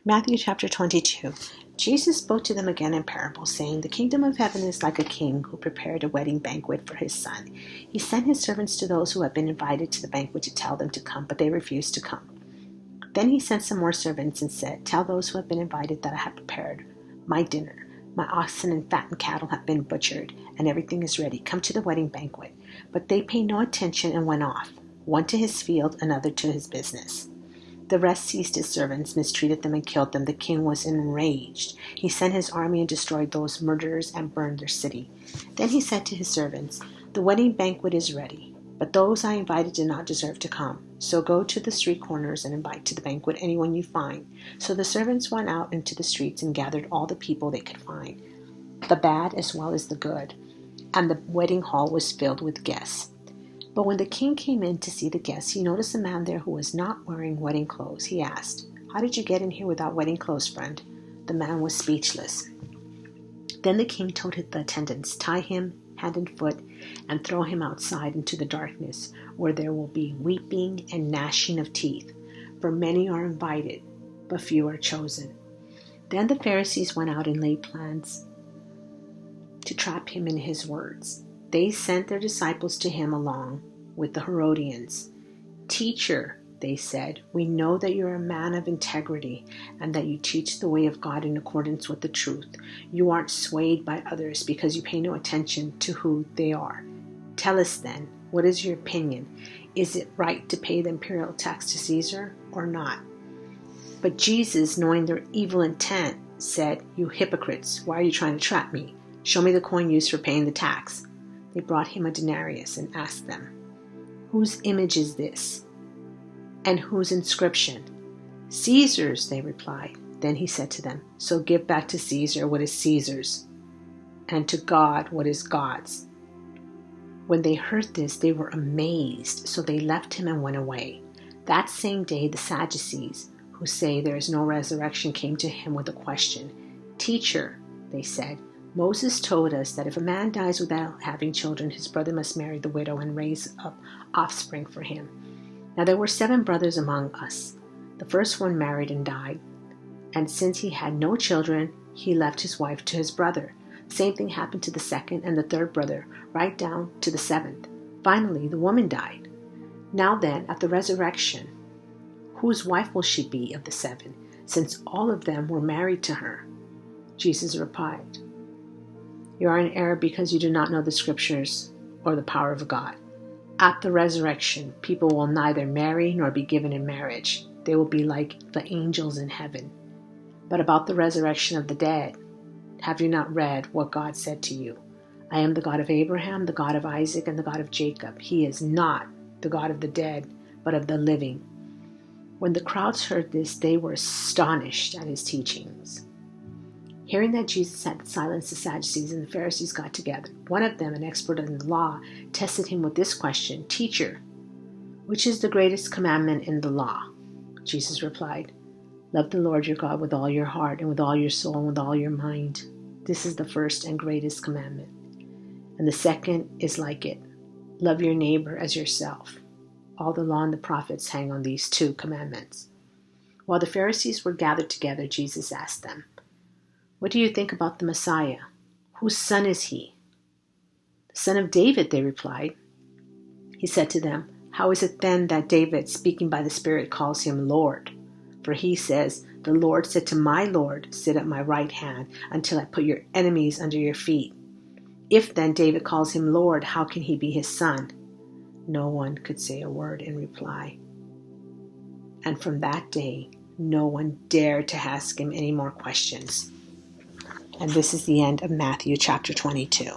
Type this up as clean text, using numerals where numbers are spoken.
Matthew chapter 22. Jesus spoke to them again in parables, saying, "The kingdom of heaven is like a king who prepared a wedding banquet for his son. He sent his servants to those who had been invited to the banquet to tell them to come, but they refused to come. Then he sent some more servants and said, 'Tell those who have been invited that I have prepared my dinner. My oxen and fattened cattle have been butchered, and everything is ready. Come to the wedding banquet.' But they paid no attention and went off, one to his field, another to his business. The rest seized his servants, mistreated them, and killed them. The king was enraged. He sent his army and destroyed those murderers and burned their city. Then he said to his servants, 'The wedding banquet is ready, but those I invited did not deserve to come. So go to the street corners and invite to the banquet anyone you find.' So the servants went out into the streets and gathered all the people they could find, the bad as well as the good, and the wedding hall was filled with guests. But when the king came in to see the guests, he noticed a man there who was not wearing wedding clothes. He asked, 'How did you get in here without wedding clothes, friend?' The man was speechless. Then the king told the attendants, 'Tie him hand and foot and throw him outside into the darkness, where there will be weeping and gnashing of teeth. For many are invited, but few are chosen.' Then the Pharisees went out and laid plans to trap him in his words. They sent their disciples to him along with the Herodians. 'Teacher,' they said, 'we know that you are a man of integrity and that you teach the way of God in accordance with the truth. You aren't swayed by others because you pay no attention to who they are. Tell us then, what is your opinion? Is it right to pay the imperial tax to Caesar or not?' But Jesus, knowing their evil intent, said, 'You hypocrites, why are you trying to trap me? Show me the coin used for paying the tax.' They brought him a denarius and asked them, 'Whose image is this? And whose inscription?' 'Caesar's,' they replied. Then he said to them, 'So give back to Caesar what is Caesar's, and to God what is God's.' When they heard this, they were amazed, so they left him and went away. That same day, the Sadducees, who say there is no resurrection, came to him with a question. 'Teacher,' they said, 'Moses told us that if a man dies without having children, his brother must marry the widow and raise up offspring for him. Now there were 7 brothers among us. The first one married and died, and since he had no children, he left his wife to his brother. The same thing happened to the second and the third brother, right down to the 7th. Finally, the woman died. Now then, at the resurrection, whose wife will she be of the 7, since all of them were married to her?' Jesus replied, 'You are in error because you do not know the scriptures or the power of God. At the resurrection, people will neither marry nor be given in marriage. They will be like the angels in heaven. But about the resurrection of the dead, have you not read what God said to you? I am the God of Abraham, the God of Isaac, and the God of Jacob. He is not the God of the dead, but of the living.' When the crowds heard this, they were astonished at his teachings. Hearing that Jesus had silenced the Sadducees, and the Pharisees got together. One of them, an expert in the law, tested him with this question, 'Teacher, which is the greatest commandment in the law?' Jesus replied, 'Love the Lord your God with all your heart and with all your soul and with all your mind. This is the first and greatest commandment. And the second is like it. Love your neighbor as yourself. All the law and the prophets hang on these 2 commandments.' While the Pharisees were gathered together, Jesus asked them, 'What do you think about the Messiah? Whose son is he?' 'The son of David,' they replied. He said to them, 'How is it then that David, speaking by the Spirit, calls him Lord? For he says, "The Lord said to my Lord, sit at my right hand until I put your enemies under your feet." If then David calls him Lord, how can he be his son?' No one could say a word in reply. And from that day, no one dared to ask him any more questions." And this is the end of Matthew chapter 22.